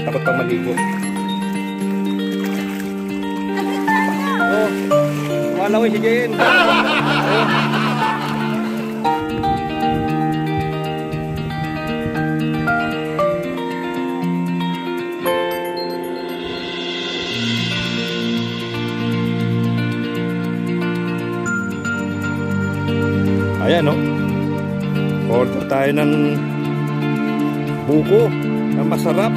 takot pang maligo. Oh, malawi si Jen. Ayan, no? Order tayo ng buko na masarap.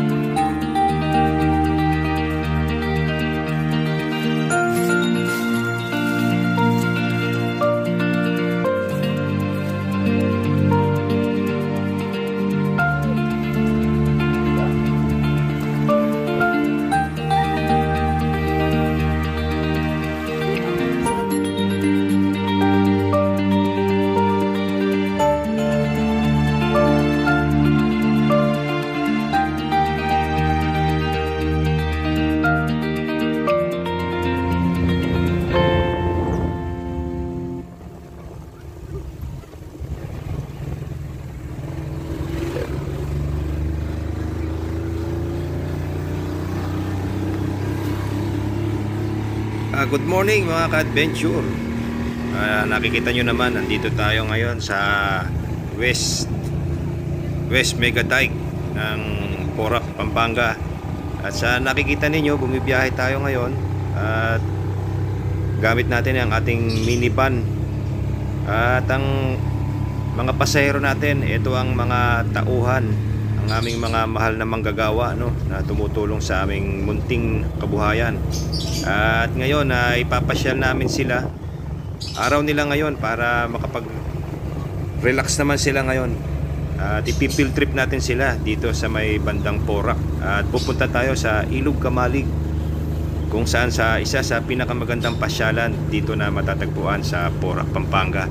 Good morning mga ka-adventure. Nakikita nyo naman, nandito tayo ngayon sa West Mega Dike ng Porac, Pampanga. At sa nakikita ninyo, bumibiyahe tayo ngayon at gamit natin ang ating minivan. At ang mga pasahero natin, ito ang mga tauhan, ang aming mga mahal na manggagawa, no, na tumutulong sa aming munting kabuhayan. At ngayon ay ipapasyal namin sila. Araw nila ngayon para makapag-relax naman sila ngayon. At ipifield trip natin sila dito sa may bandang Porac. At pupunta tayo sa Ilog Kamalig, kung saan sa isa sa pinakamagandang pasyalan dito na matatagpuan sa Porac, Pampanga.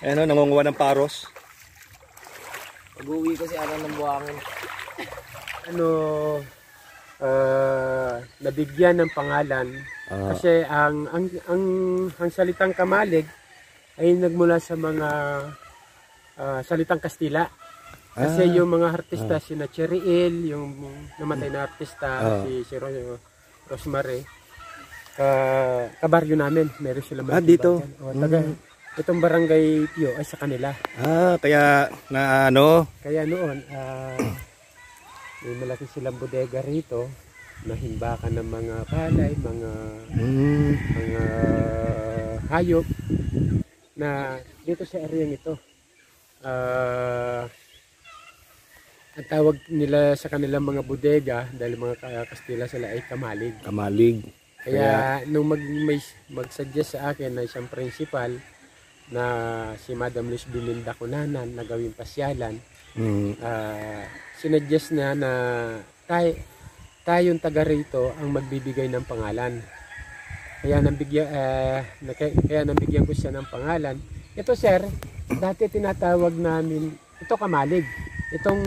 Ayan o, nangunguha ng paros. Pag-uwi ko si Alan ng buhangin. Nabigyan ng pangalan kasi ang salitang kamalig ay nagmula sa mga salitang Kastila. Kasi yung mga artista, sina Cheriel, yung namatay na artista, si Rosemary, kabaryo namin, meron sila dito? Itong barangay Pio ay sa kanila. Kaya na ano? Kaya noon, may malaki silang bodega rito, nahimbakan ng mga palay, mga hayop, na dito sa area ito. Ang tawag nila sa kanilang mga bodega, dahil mga Kastila sila ay kamalig. Kamalig. Kaya nung mag-suggest sa akin na isang principal na si Madam Luz Biminda Cunanan na gawing pasyalan, sinuggest na tayong taga rito ang magbibigay ng pangalan. Kaya nabigyan ko siya ng pangalan. Ito sir, dati tinatawag namin, ito kamalig. Itong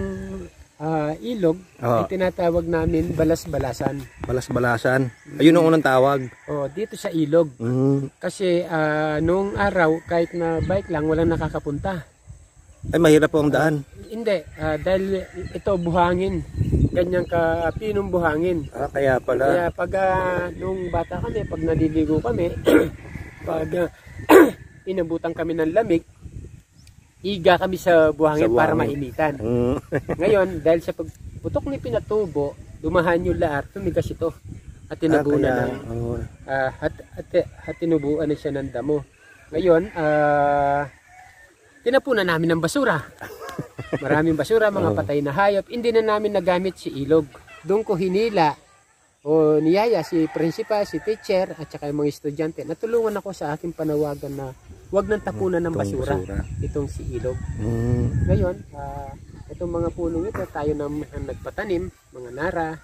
ilog ay tinatawag namin balas-balasan. Balas-balasan. Ayun ang unang tawag. Dito sa ilog. Kasi noong araw, kahit na bike lang, walang nakakapunta. Ay, mahirap po ang daan. Hindi, dahil ito buhangin. Ganyang pinong buhangin. Kaya pala. Kaya pag nung bata kami, pag naliligo kami, pag inabutan kami ng lamig, iga kami sa buhangin para mainitan. Ngayon, dahil sa pagputok ni Pinatubo, dumahan yung lahat, tumigas ito. At tinabunan at tinubuan na siya ng damo. Ngayon, tinapunan namin ng basura. Maraming basura, mga patay na hayop. Hindi na namin nagamit si ilog. Doon ko hinila o niyaya si principal, si teacher, at saka yung mga estudyante. Natulungan ako sa aking panawagan na huwag nang tapunan ng basura itong si ilog. Ngayon, itong mga pulong ito, tayo na nagpatanim, mga nara,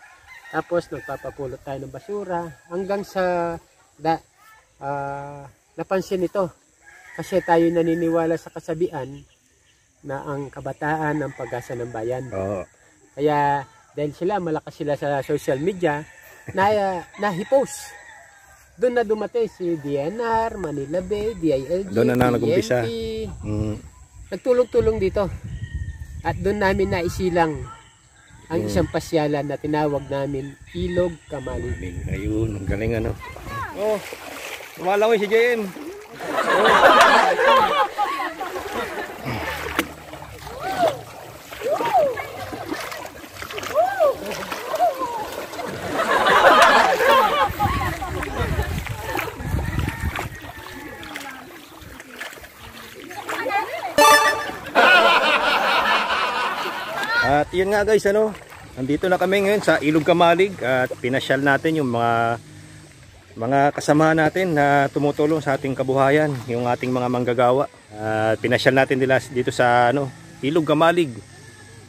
tapos nagpapapulot tayo ng basura, hanggang sa napansin ito. Kasi tayo naniniwala sa kasabihan na ang kabataan ang pag-asa ng bayan. Kaya dahil malakas sila sa social media, na-hipost. Doon na dumatay si DNR, Manila Bay, DILG, doon na nag-umpisa. Nagtulong-tulong dito. At doon namin naisilang ang isang pasyalan na tinawag namin Ilog Kamalig. Ayun, ang galing ano. Lumalangoy si JM. At yun nga guys, nandito na kami ngayon sa Ilog Kamalig at pinasyal natin yung mga kasama natin na tumutulong sa ating kabuhayan, yung ating mga manggagawa. Pinasyal natin nila dito sa Ilog Kamalig.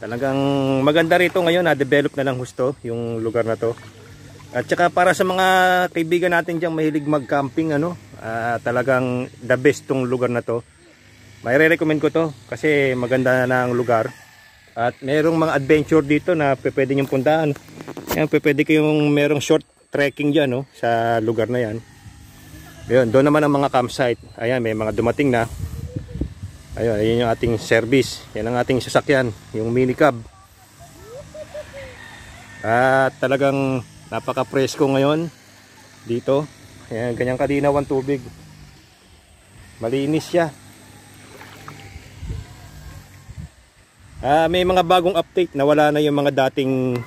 Talagang maganda rito ngayon, na-develop na lang husto yung lugar na to. At saka para sa mga kaibigan natin diyang mahilig mag-camping, talagang the best tong lugar na to. May re-recommend ko to kasi maganda na ang lugar. At merong mga adventure dito na pwede niyong puntahan. Yan, pwede kayong merong short trekking dyan sa lugar na yan. Ayun, doon naman ang mga campsite. Ayan, may mga dumating na. Ayun yung ating service. Yan ang ating sasakyan, yung mini cab. At talagang napaka-presko ngayon dito. Ayan, ganyang kalinaw ang tubig. Malinis siya. May mga bagong update, nawala na yung mga dating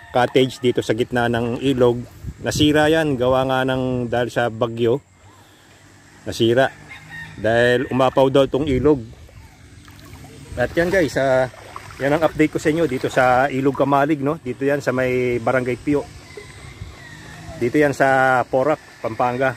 cottage dito sa gitna ng ilog. Nasira yan, gawa nga dahil sa bagyo. Nasira dahil umapaw daw tong ilog. At yan guys, yan ang update ko sa inyo dito sa Ilog Kamalig, dito yan sa may Barangay Pio. Dito yan sa Porac, Pampanga.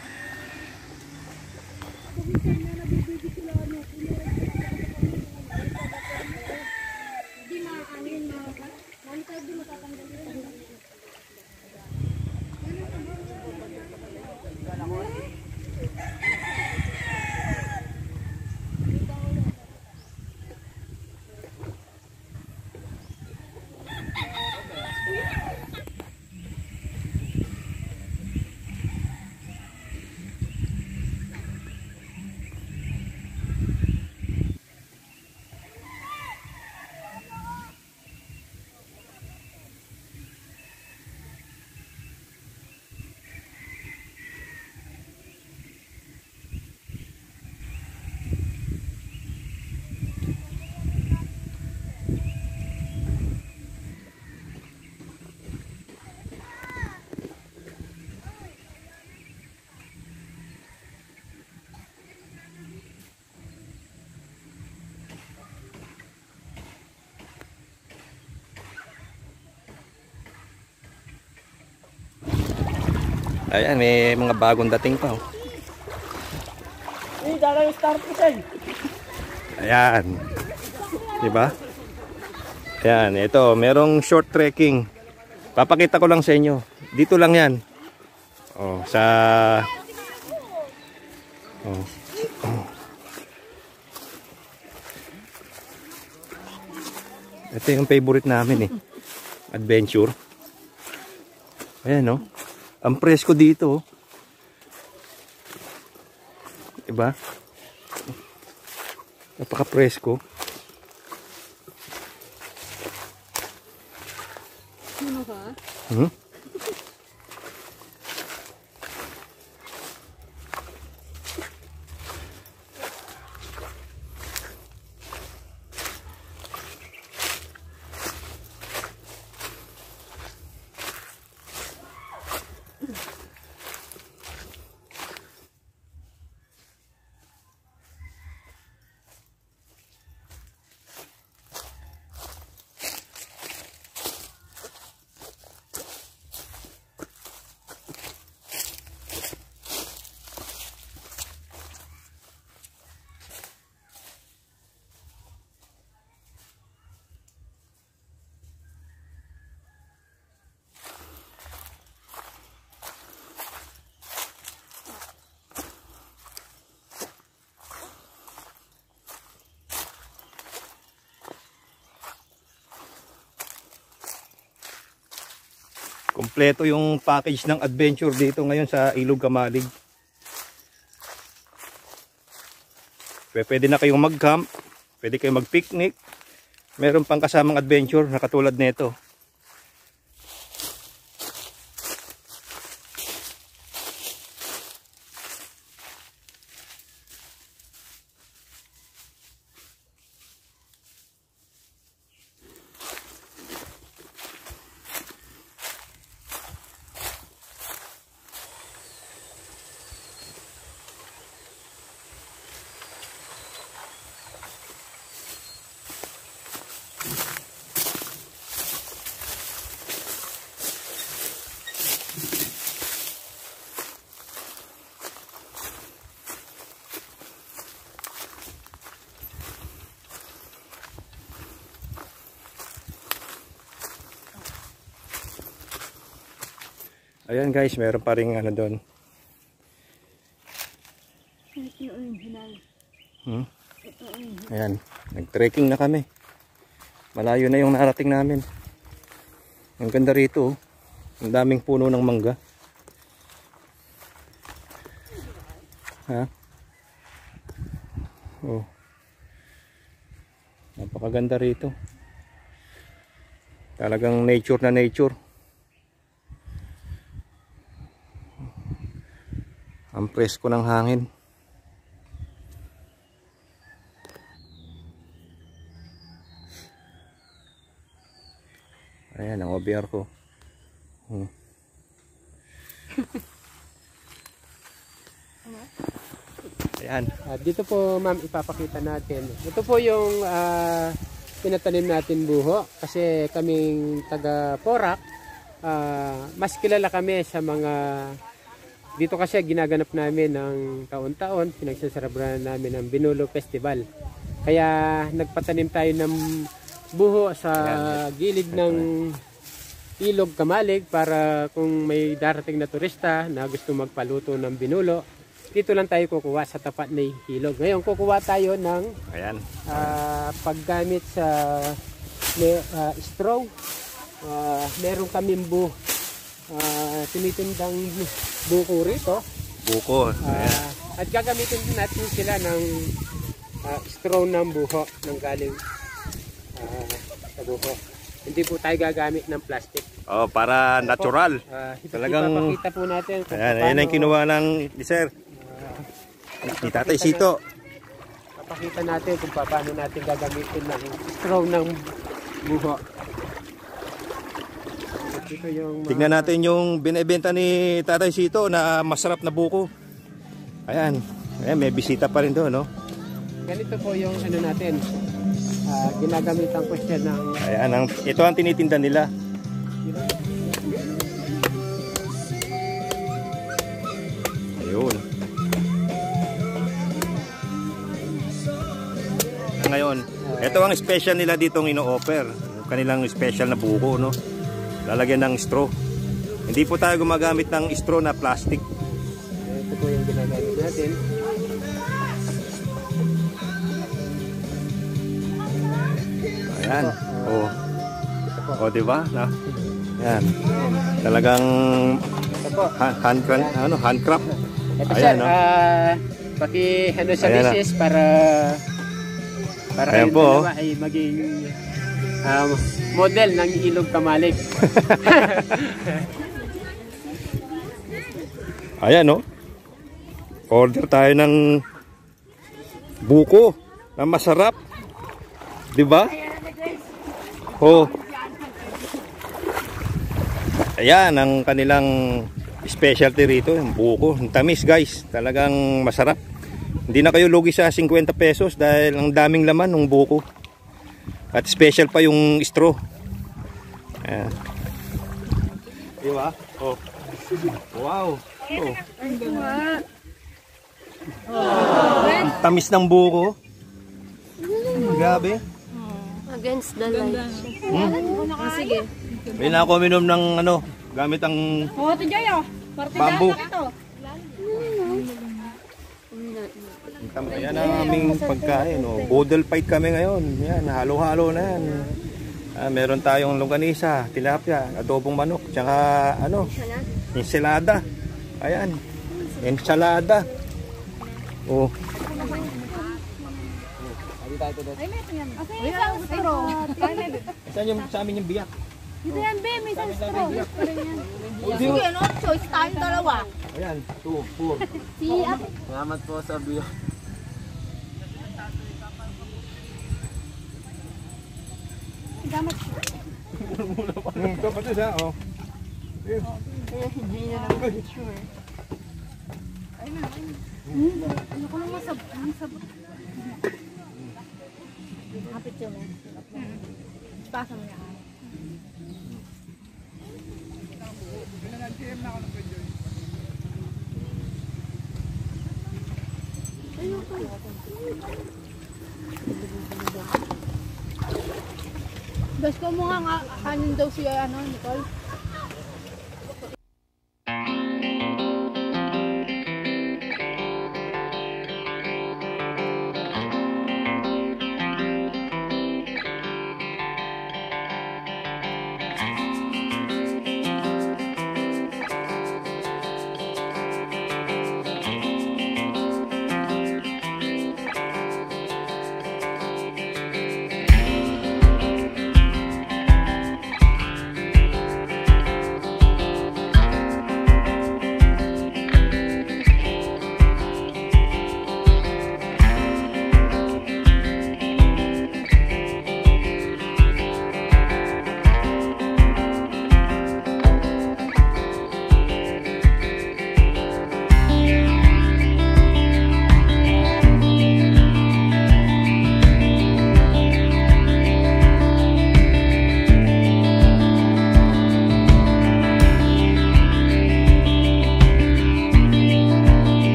Ayan, may mga bagong dating pa. Oh. Dala yung start ko sa'yo. Ayan. Diba? Ayan, ito. Merong short trekking. Papakita ko lang sa inyo. Dito lang yan. Oh, sa... Oh. Ito yung favorite namin eh. Adventure. Ayan, no? Ang presko dito. Diba? Napaka-presko. Sino ka? Hmm? Kompleto yung package ng adventure dito ngayon sa Ilog Kamalig. Pwede na kayong mag-camp, pwede kayong mag-picnic. Meron pang kasamang adventure na katulad nito. Ayan guys, meron pa ring ano doon. Ayan, nag-trekking na kami. Malayo na yung narating namin. Ang ganda rito, oh. Ang daming puno ng mangga. Ha? Oh. Napakaganda rito. Talagang nature na nature. Ang presko ng hangin. Ayan ang OBR ko. Ayan. Dito po ma'am ipapakita natin. Ito po yung pinatanim natin buho. Kasi kaming taga Porac, mas kilala kami sa mga... Dito kasi ginaganap namin ng taon-taon, pinagsasarabrahan namin ng Binulo Festival. Kaya nagpatanim tayo ng buho sa gilid ng Ilog Kamalig para kung may darating na turista na gusto magpaluto ng binulo, dito lang tayo kukuha sa tapat ng ilog. Ngayon kukuha tayo ng paggamit sa straw. Meron kaming tinitindang buko rito. Buko. At gagamitin din natin sila ng straw ng buho ng galing sa buho. Hindi po tayo gagamit ng plastic. Oh, para natural. Talagang ipapakita po natin kung ayan ang kinuha ng sir. Ni Tatay Sito. Papakita natin kung paano natin gagamitin ng straw ng buho. Tingnan natin yung binebenta ni Tatay Sito na masarap na buko. Ayan. Ayan, may bisita pa rin doon, no? Ganito po yung ano natin. Ginagamitan ko siya ng... Ayan, ito ang tinitinda nila. ngayon. Ito ang special nila ditong ino-offer. Yung kanilang special na buko, no? Lalagyan ng straw. Hindi po tayo gumagamit ng straw na plastic. Ito po yung ginagamit natin. Ayan. Oh. Oh, di ba? Na. Yan. Talagang handcraft. Ito Ayan, sir, no? paki sa Ayan, misis para Ayan kayong po, dalawa ay maging model ng ilog Kamalig. Ayan, no? Order tayo ng buko na masarap. Di ba? Oh. Ayan ang kanilang specialty rito, yung buko. Ang tamis, guys. Talagang masarap. Hindi na kayo lugi sa 50 pesos dahil ang daming laman ng buko. At special pa yung straw. Ayan. Di ba? Oh. Wow. Oh. Tamis ng buko. Grabe. Against the light. Sige. May na ako minom ng ano, gamit ang bamboo. Ayan ang aming pagkain. Oh. Boodle fight kami ngayon. Yan, halo-halo na yan. Meron tayong longganisa, tilapia, adobong manok, tsaka ano, ensalada. Ayan, ensalada. Oh. Saan yung sa amin yung biyak? Dito yan, be. May isang straw. Sige, no? Choice tayong dalawa. Ayan, 2, 4. Si Ate. Salamat po sa biyak. Gamat. Ito pa ito siya, oh. Ano ko lang masabot. Kapit yun, eh. Pasa mo niya. Bas ko mo nga kanin daw siya, ano, Nicole?